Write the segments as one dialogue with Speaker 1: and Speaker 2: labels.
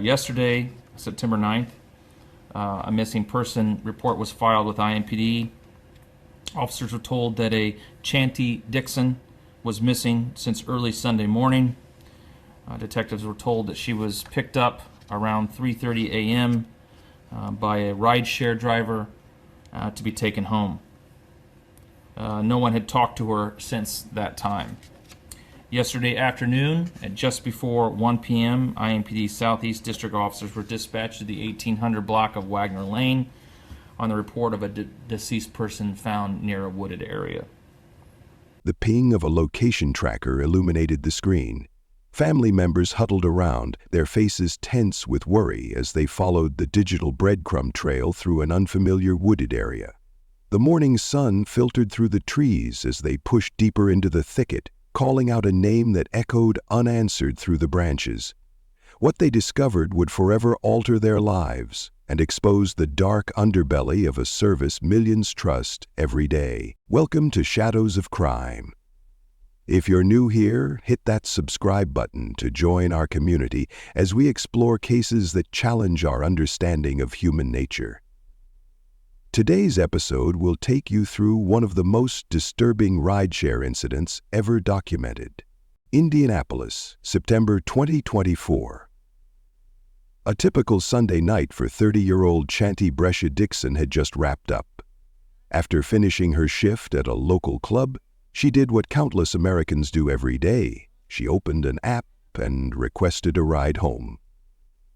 Speaker 1: Yesterday, September 9th, a missing person report was filed with IMPD. Officers were told that a Chanty Dixon was missing since early Sunday morning. Detectives were told that she was picked up around 3:30 a.m. By a rideshare driver to be taken home. No one had talked to her since that time. Yesterday afternoon, at just before 1 p.m., IMPD Southeast District officers were dispatched to the 1800 block of Wagner Lane on the report of a deceased person found near a wooded area.
Speaker 2: The ping of a location tracker illuminated the screen. Family members huddled around, their faces tense with worry as they followed the digital breadcrumb trail through an unfamiliar wooded area. The morning sun filtered through the trees as they pushed deeper into the thicket, calling out a name that echoed unanswered through the branches. What they discovered would forever alter their lives and expose the dark underbelly of a service millions trust every day. Welcome to Shadows of Crime. If you're new here, hit that subscribe button to join our community as we explore cases that challenge our understanding of human nature. Today's episode will take you through one of the most disturbing rideshare incidents ever documented. Indianapolis, September 2024. A typical Sunday night for 30-year-old Chanty Brescia Dixon had just wrapped up. After finishing her shift at a local club, she did what countless Americans do every day. She opened an app and requested a ride home.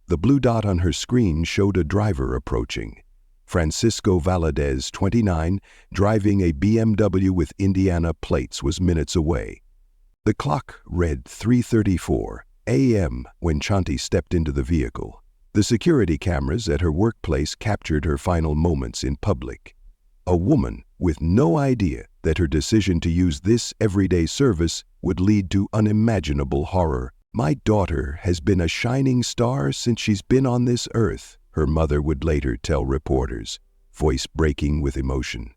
Speaker 2: The blue dot on her screen showed a driver approaching. Francisco Valadez, 29, driving a BMW with Indiana plates, was minutes away. The clock read 3:34 a.m. when Chanty stepped into the vehicle. The security cameras at her workplace captured her final moments in public. A woman with no idea that her decision to use this everyday service would lead to unimaginable horror. "My daughter has been a shining star since she's been on this earth," her mother would later tell reporters, voice breaking with emotion.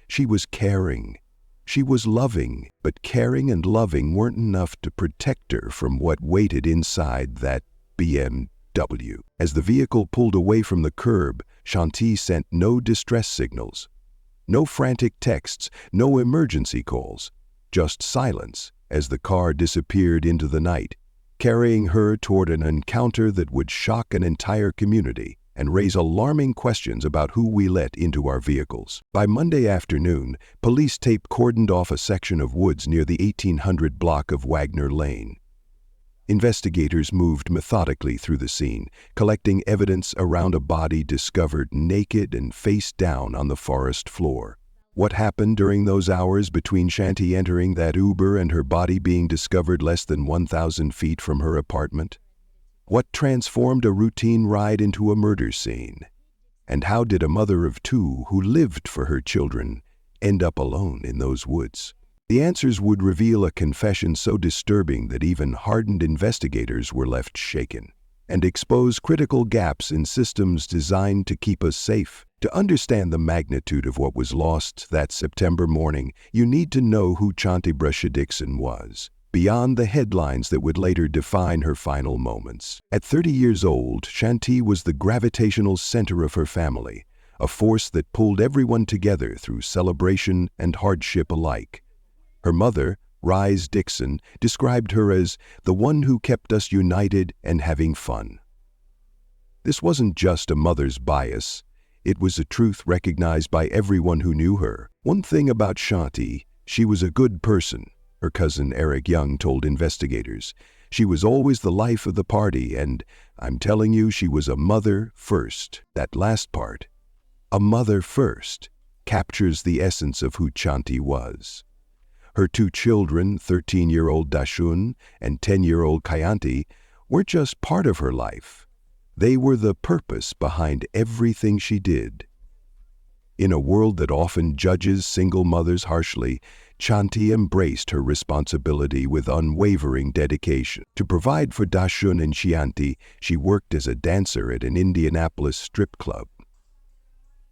Speaker 2: She was caring. She was loving, but caring and loving weren't enough to protect her from what waited inside that BMW. As the vehicle pulled away from the curb, Chanty sent no distress signals. No frantic texts, no emergency calls, just silence as the car disappeared into the night, carrying her toward an encounter that would shock an entire community and raise alarming questions about who we let into our vehicles. By Monday afternoon, police tape cordoned off a section of woods near the 1800 block of Wagner Lane. Investigators moved methodically through the scene, collecting evidence around a body discovered naked and face down on the forest floor. What happened during those hours between Chanty entering that Uber and her body being discovered less than 1,000 feet from her apartment? What transformed a routine ride into a murder scene? And how did a mother of two who lived for her children end up alone in those woods? The answers would reveal a confession so disturbing that even hardened investigators were left shaken, and expose critical gaps in systems designed to keep us safe. To understand the magnitude of what was lost that September morning, you need to know who Chanty Brescia Dixon was, beyond the headlines that would later define her final moments. At 30 years old, Chanty was the gravitational center of her family, a force that pulled everyone together through celebration and hardship alike. Her mother, Rise Dixon, described her as the one who kept us united and having fun. This wasn't just a mother's bias. It was a truth recognized by everyone who knew her. One thing about Chanty, she was a good person, her cousin Eric Young told investigators. She was always the life of the party, and I'm telling you, she was a mother first. That last part, a mother first, captures the essence of who Chanty was. Her two children, 13-year-old Dashun and 10-year-old Kayanti, weren't just part of her life. They were the purpose behind everything she did. In a world that often judges single mothers harshly, Chanty embraced her responsibility with unwavering dedication. To provide for Dashun and Chianti, she worked as a dancer at an Indianapolis strip club.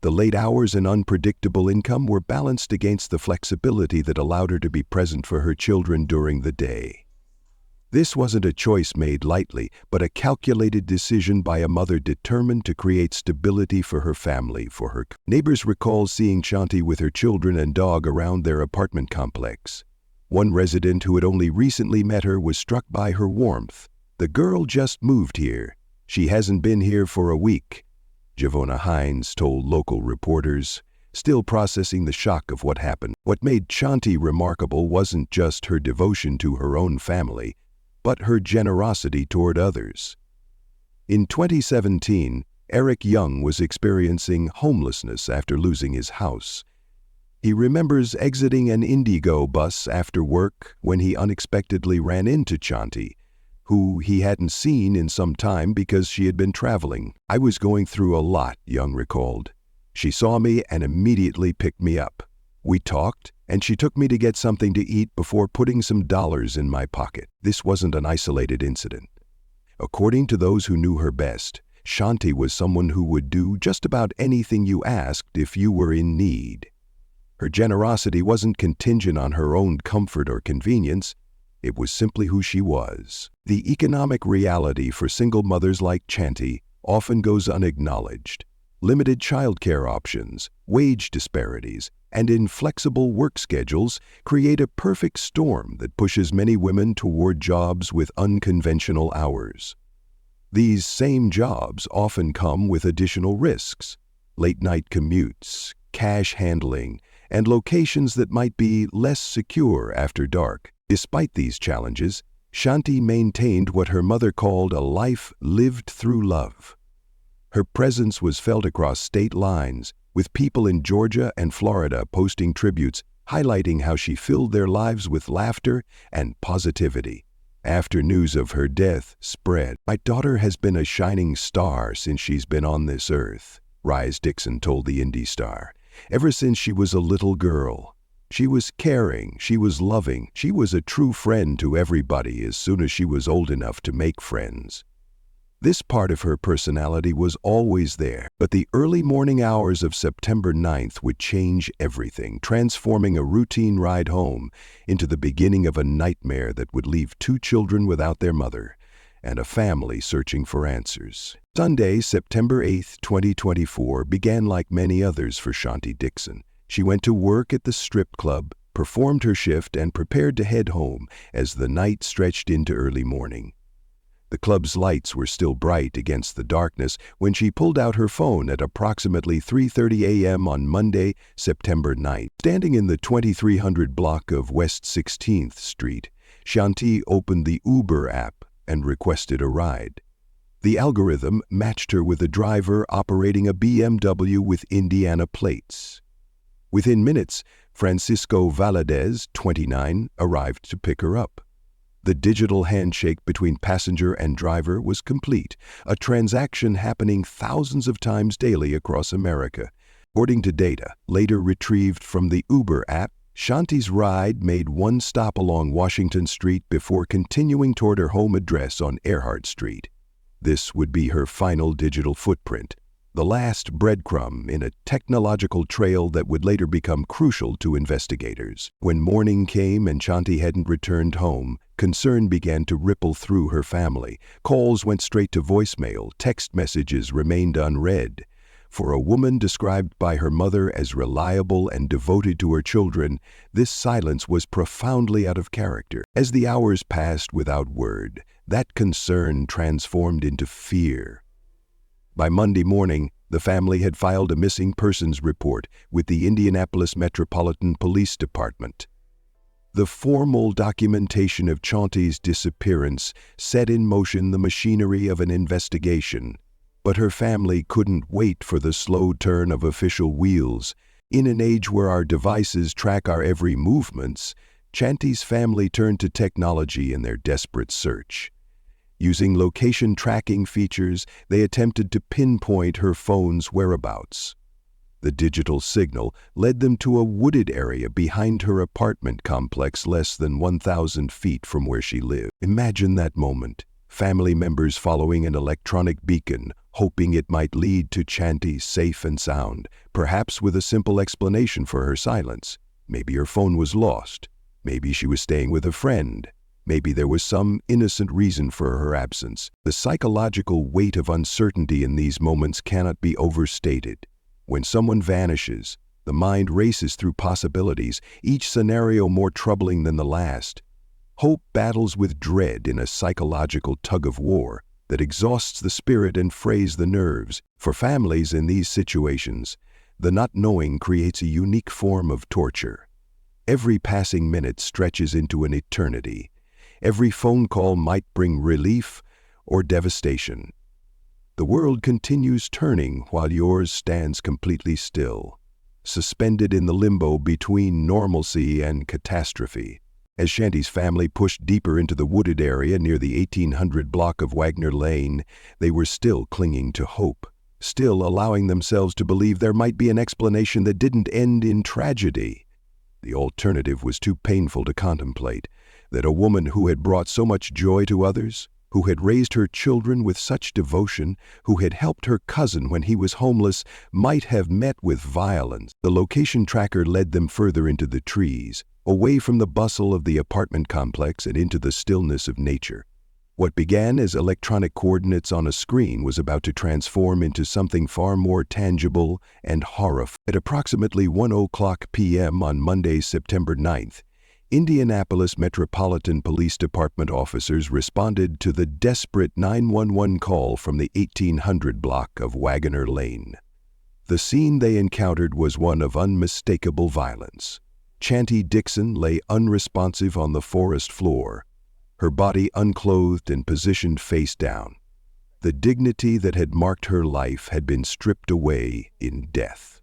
Speaker 2: The late hours and unpredictable income were balanced against the flexibility that allowed her to be present for her children during the day. This wasn't a choice made lightly, but a calculated decision by a mother determined to create stability for her family. Neighbors recall seeing Shanti with her children and dog around their apartment complex. One resident who had only recently met her was struck by her warmth. "The girl just moved here. She hasn't been here for a week," Javona Hines told local reporters, still processing the shock of what happened. What made Shanti remarkable wasn't just her devotion to her own family, but her generosity toward others. In 2017, Eric Young was experiencing homelessness after losing his house. He remembers exiting an Indigo bus after work when he unexpectedly ran into Shanti, who he hadn't seen in some time because she had been traveling. "I was going through a lot," Young recalled. "She saw me and immediately picked me up. We talked, and she took me to get something to eat before putting some dollars in my pocket." This wasn't an isolated incident. According to those who knew her best, Shanti was someone who would do just about anything you asked if you were in need. Her generosity wasn't contingent on her own comfort or convenience. It was simply who she was. The economic reality for single mothers like Shanti often goes unacknowledged. Limited childcare options, wage disparities, and inflexible work schedules create a perfect storm that pushes many women toward jobs with unconventional hours. These same jobs often come with additional risks: late-night commutes, cash handling, and locations that might be less secure after dark. Despite these challenges, Shanti maintained what her mother called a life lived through love. Her presence was felt across state lines, with people in Georgia and Florida posting tributes highlighting how she filled their lives with laughter and positivity. After news of her death spread, "My daughter has been a shining star since she's been on this earth," Rise Dixon told the Indy Star. "Ever since she was a little girl. She was caring, she was loving, she was a true friend to everybody as soon as she was old enough to make friends." This part of her personality was always there, but the early morning hours of September 9th would change everything, transforming a routine ride home into the beginning of a nightmare that would leave 2 children without their mother and a family searching for answers. Sunday, September 8, 2024, began like many others for Shanti Dixon. She went to work at the strip club, performed her shift, and prepared to head home as the night stretched into early morning. The club's lights were still bright against the darkness when she pulled out her phone at approximately 3:30 a.m. on Monday, September 9th. Standing in the 2300 block of West 16th Street, Shanti opened the Uber app and requested a ride. The algorithm matched her with a driver operating a BMW with Indiana plates. Within minutes, Francisco Valadez, 29, arrived to pick her up. The digital handshake between passenger and driver was complete, a transaction happening thousands of times daily across America. According to data later retrieved from the Uber app, Shanti's ride made one stop along Washington Street before continuing toward her home address on Earhart Street. This would be her final digital footprint, the last breadcrumb in a technological trail that would later become crucial to investigators. When morning came and Shanti hadn't returned home, concern began to ripple through her family. Calls went straight to voicemail, text messages remained unread. For a woman described by her mother as reliable and devoted to her children, this silence was profoundly out of character. As the hours passed without word, that concern transformed into fear. By Monday morning, the family had filed a missing persons report with the Indianapolis Metropolitan Police Department. The formal documentation of Shanti's disappearance set in motion the machinery of an investigation, but her family couldn't wait for the slow turn of official wheels. In an age where our devices track our every movements, Shanti's family turned to technology in their desperate search. Using location tracking features, they attempted to pinpoint her phone's whereabouts. The digital signal led them to a wooded area behind her apartment complex less than 1,000 feet from where she lived. Imagine that moment, family members following an electronic beacon, hoping it might lead to Shanti safe and sound, perhaps with a simple explanation for her silence. Maybe her phone was lost. Maybe she was staying with a friend. Maybe there was some innocent reason for her absence. The psychological weight of uncertainty in these moments cannot be overstated. When someone vanishes, the mind races through possibilities, each scenario more troubling than the last. Hope battles with dread in a psychological tug-of-war that exhausts the spirit and frays the nerves. For families in these situations, the not knowing creates a unique form of torture. Every passing minute stretches into an eternity. Every phone call might bring relief or devastation. The world continues turning while yours stands completely still, suspended in the limbo between normalcy and catastrophe. As Shanti's family pushed deeper into the wooded area near the 1800 block of Wagner Lane, they were still clinging to hope, still allowing themselves to believe there might be an explanation that didn't end in tragedy. The alternative was too painful to contemplate, that a woman who had brought so much joy to others, who had raised her children with such devotion, who had helped her cousin when he was homeless, might have met with violence. The location tracker led them further into the trees, away from the bustle of the apartment complex and into the stillness of nature. What began as electronic coordinates on a screen was about to transform into something far more tangible and horrifying. At approximately 1:00 p.m. on Monday, September 9th, Indianapolis Metropolitan Police Department officers responded to the desperate 911 call from the 1800 block of Wagner Lane. The scene they encountered was one of unmistakable violence. Shanti Dixon lay unresponsive on the forest floor, her body unclothed and positioned face down. The dignity that had marked her life had been stripped away in death.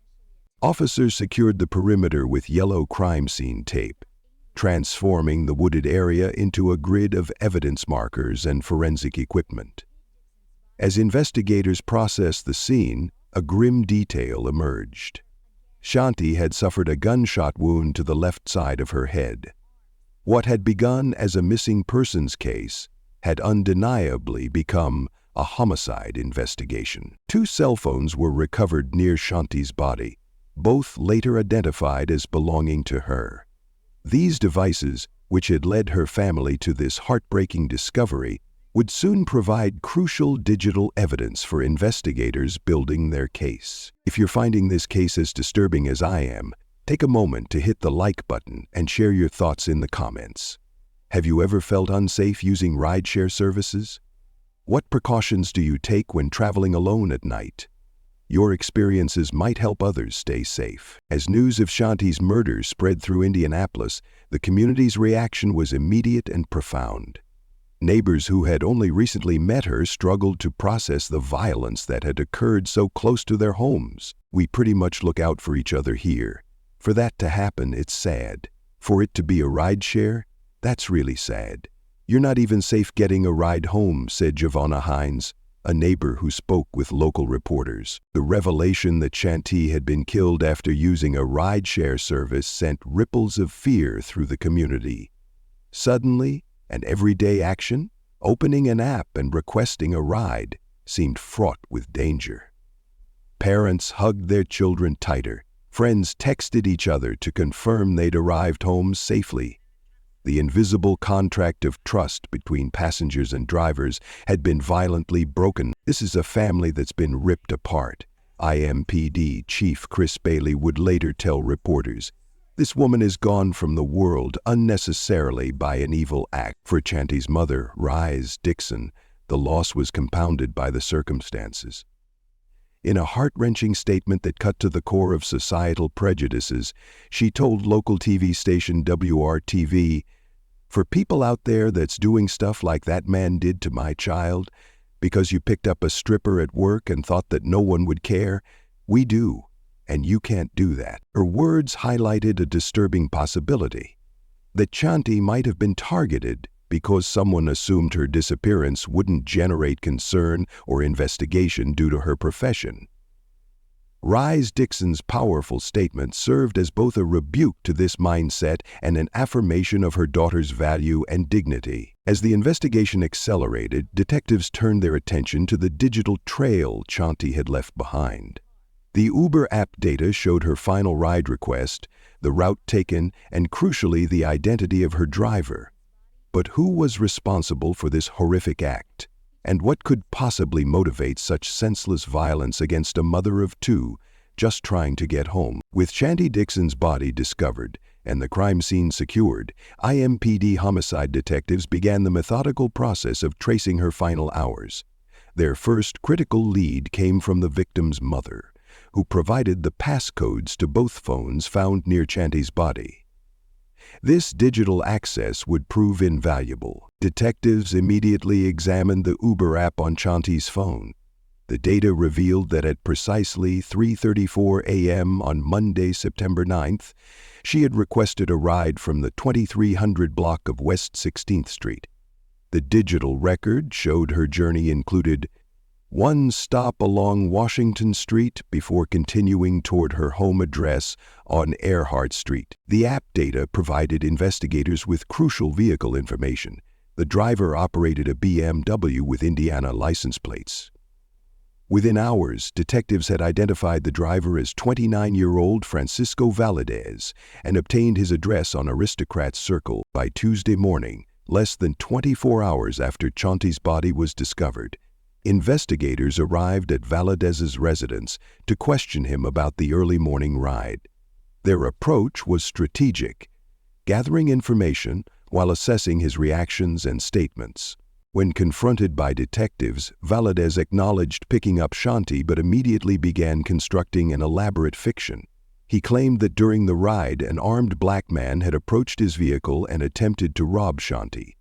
Speaker 2: Officers secured the perimeter with yellow crime scene tape, transforming the wooded area into a grid of evidence markers and forensic equipment. As investigators processed the scene, a grim detail emerged. Shanti had suffered a gunshot wound to the left side of her head. What had begun as a missing persons case had undeniably become a homicide investigation. 2 cell phones were recovered near Shanti's body, both later identified as belonging to her. These devices, which had led her family to this heartbreaking discovery, would soon provide crucial digital evidence for investigators building their case. If you're finding this case as disturbing as I am, take a moment to hit the like button and share your thoughts in the comments. Have you ever felt unsafe using rideshare services? What precautions do you take when traveling alone at night? Your experiences might help others stay safe. As news of Shanti's murder spread through Indianapolis, the community's reaction was immediate and profound. Neighbors who had only recently met her struggled to process the violence that had occurred so close to their homes. We pretty much look out for each other here. For that to happen, it's sad. For it to be a rideshare, that's really sad. You're not even safe getting a ride home, said Giovanna Hines, a neighbor who spoke with local reporters. The revelation that Shanti had been killed after using a rideshare service sent ripples of fear through the community. Suddenly, an everyday action, opening an app and requesting a ride, seemed fraught with danger. Parents hugged their children tighter. Friends texted each other to confirm they'd arrived home safely. The invisible contract of trust between passengers and drivers had been violently broken. This is a family that's been ripped apart, IMPD Chief Chris Bailey would later tell reporters. This woman is gone from the world unnecessarily by an evil act. For Shanti's mother, Rise Dixon, the loss was compounded by the circumstances. In a heart-wrenching statement that cut to the core of societal prejudices, she told local TV station WRTV, "For people out there that's doing stuff like that man did to my child, because you picked up a stripper at work and thought that no one would care, we do, and you can't do that." Her words highlighted a disturbing possibility, that Shanti might have been targeted because someone assumed her disappearance wouldn't generate concern or investigation due to her profession. Rise Dixon's powerful statement served as both a rebuke to this mindset and an affirmation of her daughter's value and dignity. As the investigation accelerated, detectives turned their attention to the digital trail Shanti had left behind. The Uber app data showed her final ride request, the route taken, and crucially the identity of her driver. But who was responsible for this horrific act? And what could possibly motivate such senseless violence against a mother of two just trying to get home? With Shanti Dixon's body discovered and the crime scene secured, IMPD homicide detectives began the methodical process of tracing her final hours. Their first critical lead came from the victim's mother, who provided the passcodes to both phones found near Shanti's body. This digital access would prove invaluable. Detectives immediately examined the Uber app on Shanti's phone. The data revealed that at precisely 3:34 a.m. on Monday, September 9th, she had requested a ride from the 2300 block of West 16th Street. The digital record showed her journey included one stop along Washington Street before continuing toward her home address on Earhart Street. The app data provided investigators with crucial vehicle information. The driver operated a BMW with Indiana license plates. Within hours, detectives had identified the driver as 29-year-old Francisco Valadez and obtained his address on Aristocrat Circle by Tuesday morning, less than 24 hours after Shanti's body was discovered. Investigators arrived at Valadez's residence to question him about the early morning ride. Their approach was strategic, gathering information while assessing his reactions and statements. When confronted by detectives, Valadez acknowledged picking up Shanti but immediately began constructing an elaborate fiction. He claimed that during the ride, an armed black man had approached his vehicle and attempted to rob Shanti.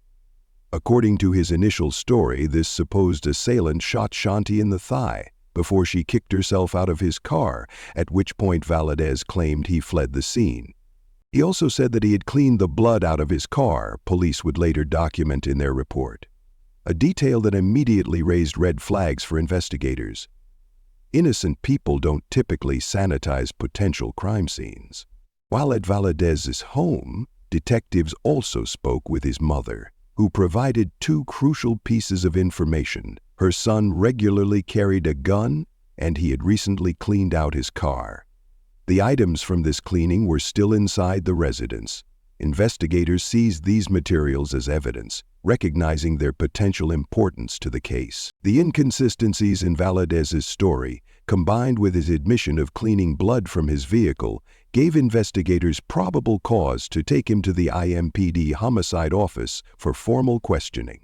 Speaker 2: According to his initial story, this supposed assailant shot Shanti in the thigh before she kicked herself out of his car, at which point Valadez claimed he fled the scene. He also said that he had cleaned the blood out of his car, police would later document in their report. A detail that immediately raised red flags for investigators. Innocent people don't typically sanitize potential crime scenes. While at Valadez's home, detectives also spoke with his mother, who provided two crucial pieces of information. Her son regularly carried a gun, and he had recently cleaned out his car. The items from this cleaning were still inside the residence. Investigators seized these materials as evidence, recognizing their potential importance to the case. The inconsistencies in Valadez's story, combined with his admission of cleaning blood from his vehicle, gave investigators probable cause to take him to the IMPD homicide office for formal questioning.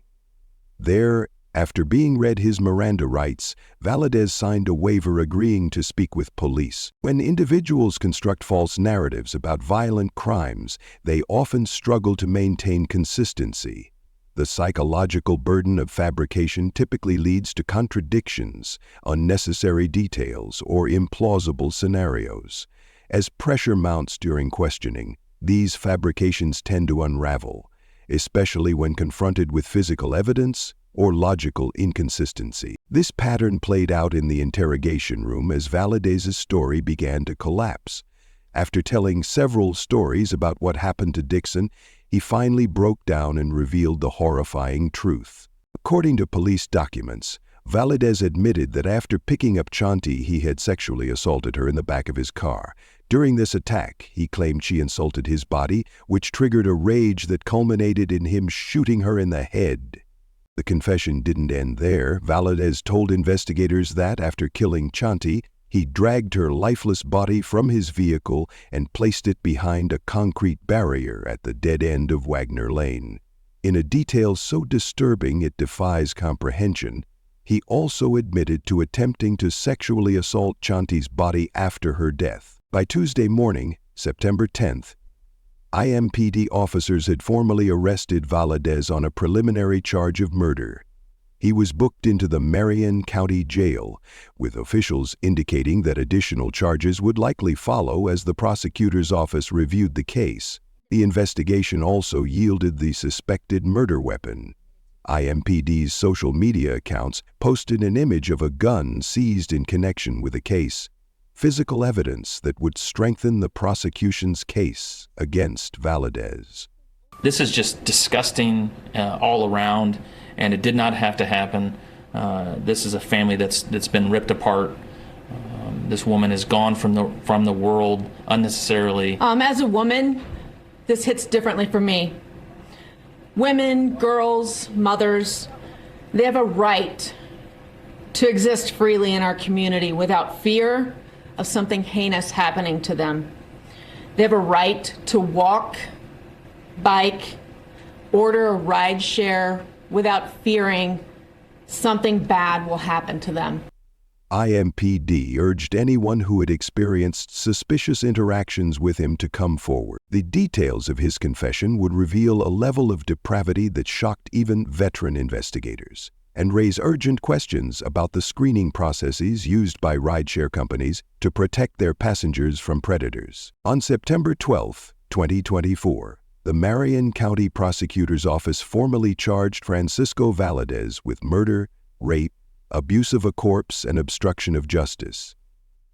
Speaker 2: There, after being read his Miranda rights, Valadez signed a waiver agreeing to speak with police. When individuals construct false narratives about violent crimes, they often struggle to maintain consistency. The psychological burden of fabrication typically leads to contradictions, unnecessary details, or implausible scenarios. As pressure mounts during questioning, these fabrications tend to unravel, especially when confronted with physical evidence or logical inconsistency. This pattern played out in the interrogation room as Valadez's story began to collapse. After telling several stories about what happened to Dixon, he finally broke down and revealed the horrifying truth. According to police documents, Valadez admitted that after picking up Shanti, he had sexually assaulted her in the back of his car. During this attack, he claimed she insulted his body, which triggered a rage that culminated in him shooting her in the head. The confession didn't end there. Valadez told investigators that after killing Shanti, he dragged her lifeless body from his vehicle and placed it behind a concrete barrier at the dead end of Wagner Lane. In a detail so disturbing it defies comprehension, he also admitted to attempting to sexually assault Shanti's body after her death. By Tuesday morning, September 10th, IMPD officers had formally arrested Valadez on a preliminary charge of murder. He was booked into the Marion County Jail, with officials indicating that additional charges would likely follow as the prosecutor's office reviewed the case. The investigation also yielded the suspected murder weapon. IMPD's social media accounts posted an image of a gun seized in connection with the case, physical evidence that would strengthen the prosecution's case against Valadez.
Speaker 1: This is just disgusting all around, and it did not have to happen. This is a family that's been ripped apart. This woman is gone from the world unnecessarily.
Speaker 3: As a woman, this hits differently for me. Women, girls, mothers, they have a right to exist freely in our community without fear of something heinous happening to them. They have a right to walk, bike, order a ride share without fearing something bad will happen to them.
Speaker 2: IMPD urged anyone who had experienced suspicious interactions with him to come forward. The details of his confession would reveal a level of depravity that shocked even veteran investigators and raise urgent questions about the screening processes used by rideshare companies to protect their passengers from predators. On September 12, 2024, the Marion County Prosecutor's Office formally charged Francisco Valadez with murder, rape, abuse of a corpse, and obstruction of justice.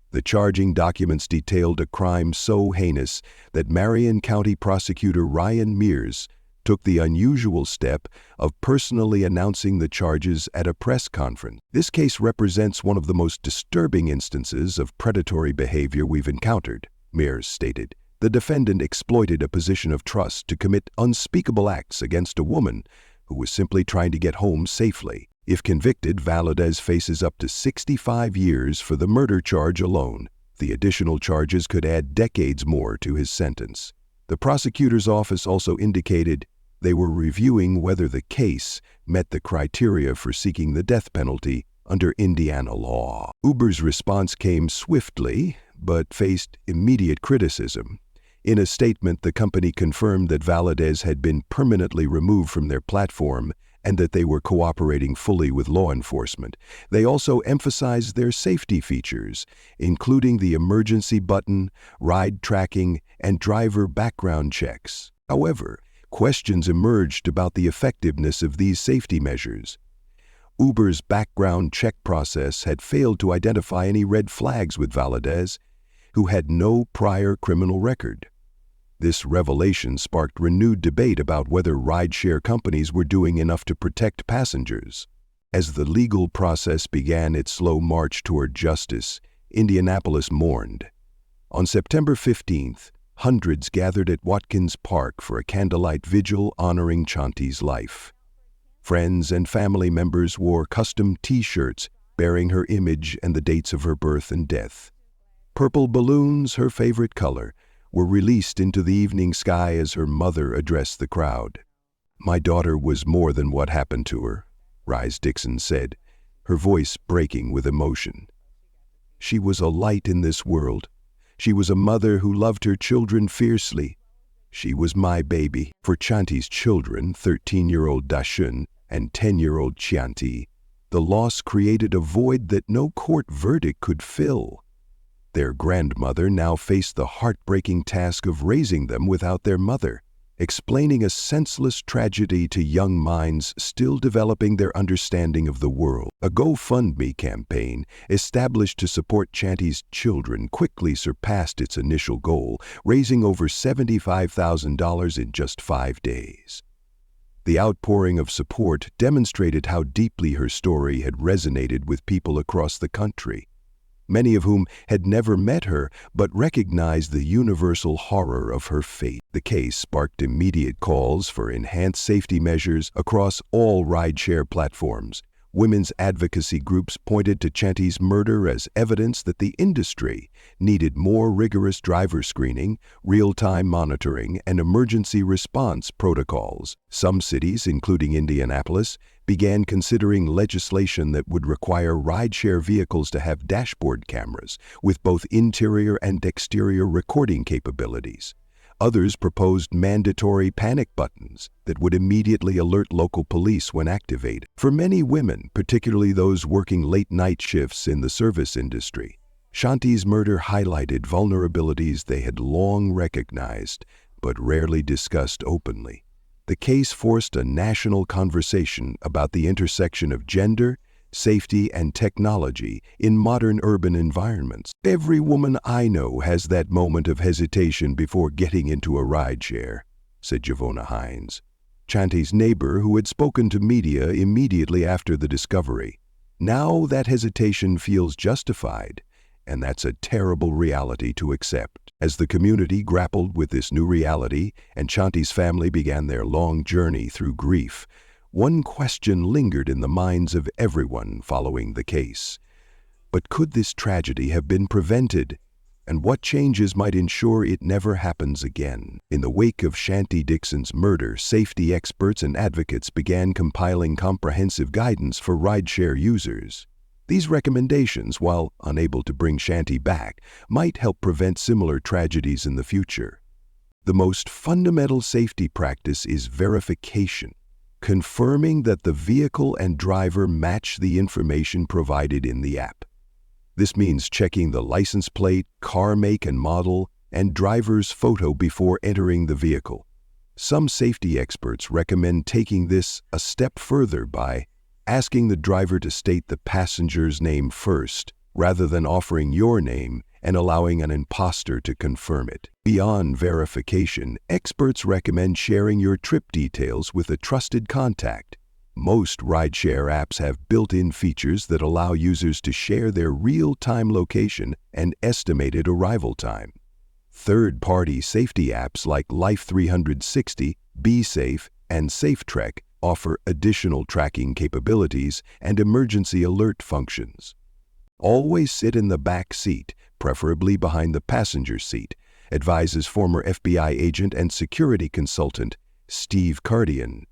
Speaker 2: The charging documents detailed a crime so heinous that Marion County Prosecutor Ryan Mears took the unusual step of personally announcing the charges at a press conference. This case represents one of the most disturbing instances of predatory behavior we've encountered, Mears stated. The defendant exploited a position of trust to commit unspeakable acts against a woman who was simply trying to get home safely. If convicted, Valadez faces up to 65 years for the murder charge alone. The additional charges could add decades more to his sentence. The prosecutor's office also indicated they were reviewing whether the case met the criteria for seeking the death penalty under Indiana law. Uber's response came swiftly, but faced immediate criticism. In a statement, the company confirmed that Valadez had been permanently removed from their platform and that they were cooperating fully with law enforcement. They also emphasized their safety features, including the emergency button, ride tracking, and driver background checks. However, questions emerged about the effectiveness of these safety measures. Uber's background check process had failed to identify any red flags with Valadez, who had no prior criminal record. This revelation sparked renewed debate about whether rideshare companies were doing enough to protect passengers. As the legal process began its slow march toward justice, Indianapolis mourned. On September 15th, hundreds gathered at Watkins Park for a candlelight vigil honoring Chanti's life. Friends and family members wore custom T-shirts bearing her image and the dates of her birth and death. Purple balloons, her favorite color, were released into the evening sky as her mother addressed the crowd. "My daughter was more than what happened to her," Rise Dixon said, her voice breaking with emotion. "She was a light in this world. She was a mother who loved her children fiercely. She was my baby." For Chanti's children, 13-year-old Dashun and 10-year-old Chianti, the loss created a void that no court verdict could fill. Their grandmother now faced the heartbreaking task of raising them without their mother, explaining a senseless tragedy to young minds still developing their understanding of the world. A GoFundMe campaign established to support Chanti's children quickly surpassed its initial goal, raising over $75,000 in just 5 days. The outpouring of support demonstrated how deeply her story had resonated with people across the country, many of whom had never met her but recognized the universal horror of her fate. The case sparked immediate calls for enhanced safety measures across all rideshare platforms. Women's advocacy groups pointed to Chanti's murder as evidence that the industry needed more rigorous driver screening, real-time monitoring, and emergency response protocols. Some cities, including Indianapolis, began considering legislation that would require rideshare vehicles to have dashboard cameras with both interior and exterior recording capabilities. Others proposed mandatory panic buttons that would immediately alert local police when activated. For many women, particularly those working late-night shifts in the service industry, Chanti's murder highlighted vulnerabilities they had long recognized but rarely discussed openly. The case forced a national conversation about the intersection of gender, safety, and technology in modern urban environments. "Every woman I know has that moment of hesitation before getting into a rideshare," said Javona Hines, Chanti's neighbor who had spoken to media immediately after the discovery. "Now that hesitation feels justified, and that's a terrible reality to accept. As the community grappled with this new reality and Shanti's family began their long journey through grief, one question lingered in the minds of everyone following the case. But could this tragedy have been prevented? And what changes might ensure it never happens again? In the wake of Shanti Dixon's murder, safety experts and advocates began compiling comprehensive guidance for rideshare users. These recommendations, while unable to bring Shanti back, might help prevent similar tragedies in the future. The most fundamental safety practice is verification, confirming that the vehicle and driver match the information provided in the app. This means checking the license plate, car make and model, and driver's photo before entering the vehicle. Some safety experts recommend taking this a step further by asking the driver to state the passenger's name first, rather than offering your name and allowing an imposter to confirm it. Beyond verification, experts recommend sharing your trip details with a trusted contact. Most rideshare apps have built-in features that allow users to share their real-time location and estimated arrival time. Third-party safety apps like Life360, BeSafe, and SafeTrek offer additional tracking capabilities and emergency alert functions. Always sit in the back seat, preferably behind the passenger seat, advises former FBI agent and security consultant Steve Cardian.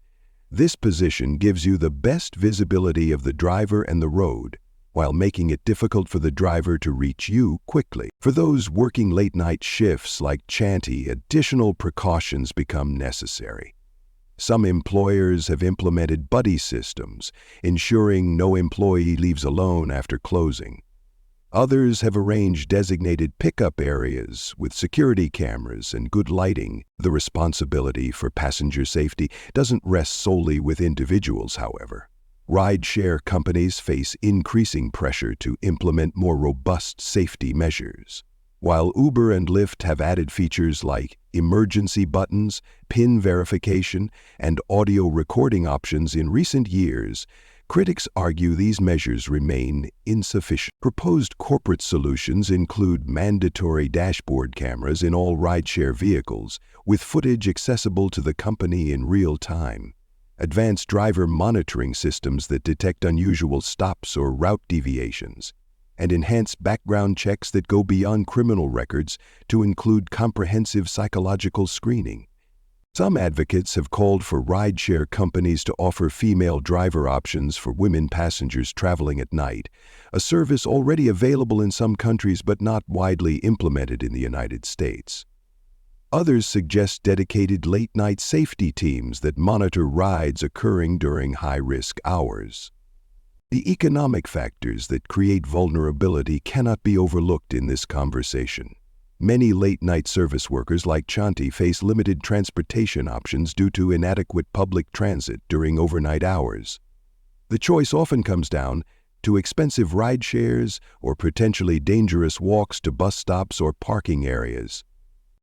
Speaker 2: This position gives you the best visibility of the driver and the road, while making it difficult for the driver to reach you quickly. For those working late-night shifts like Shanti, additional precautions become necessary. Some employers have implemented buddy systems, ensuring no employee leaves alone after closing. Others have arranged designated pickup areas with security cameras and good lighting. The responsibility for passenger safety doesn't rest solely with individuals, however. Rideshare companies face increasing pressure to implement more robust safety measures. While Uber and Lyft have added features like emergency buttons, PIN verification, and audio recording options in recent years, critics argue these measures remain insufficient. Proposed corporate solutions include mandatory dashboard cameras in all rideshare vehicles, with footage accessible to the company in real time. Advanced driver monitoring systems that detect unusual stops or route deviations, and enhanced background checks that go beyond criminal records to include comprehensive psychological screening. Some advocates have called for rideshare companies to offer female driver options for women passengers traveling at night, a service already available in some countries but not widely implemented in the United States. Others suggest dedicated late-night safety teams that monitor rides occurring during high-risk hours. The economic factors that create vulnerability cannot be overlooked in this conversation. Many late-night service workers like Shanti face limited transportation options due to inadequate public transit during overnight hours. The choice often comes down to expensive ride shares or potentially dangerous walks to bus stops or parking areas.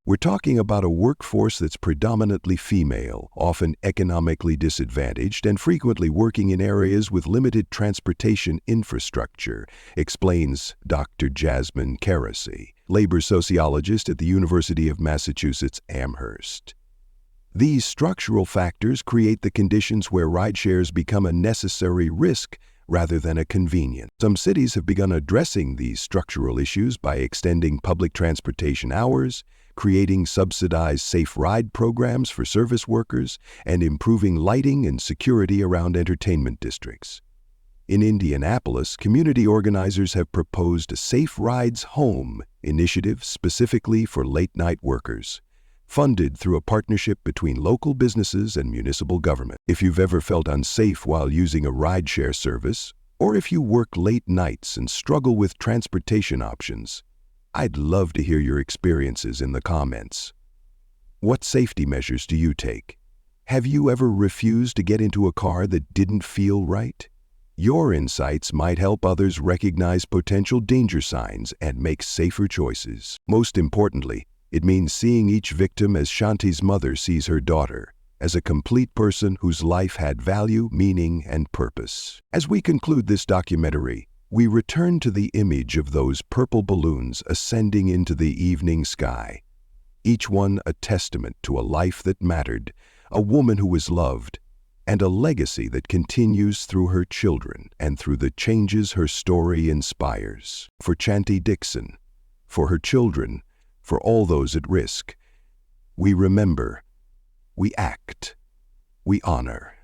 Speaker 2: We're talking about a workforce that's predominantly female, often economically disadvantaged, and frequently working in areas with limited transportation infrastructure, explains Dr. Jasmine Karasi, labor sociologist at the University of Massachusetts Amherst. These structural factors create the conditions where rideshares become a necessary risk rather than a convenience. Some cities have begun addressing these structural issues by extending public transportation hours, creating subsidized safe ride programs for service workers, and improving lighting and security around entertainment districts. In Indianapolis, community organizers have proposed a Safe Rides Home initiative specifically for late-night workers, funded through a partnership between local businesses and municipal government. If you've ever felt unsafe while using a rideshare service, or if you work late nights and struggle with transportation options, I'd love to hear your experiences in the comments. What safety measures do you take? Have you ever refused to get into a car that didn't feel right? Your insights might help others recognize potential danger signs and make safer choices. Most importantly, it means seeing each victim as Shanti's mother sees her daughter, as a complete person whose life had value, meaning, and purpose. As we conclude this documentary, We return to the image of those purple balloons ascending into the evening sky, each one a testament to a life that mattered, a woman who was loved, and a legacy that continues through her children and through the changes her story inspires. For Chanty Dixon, for her children, for all those at risk, we remember, we act, we honor.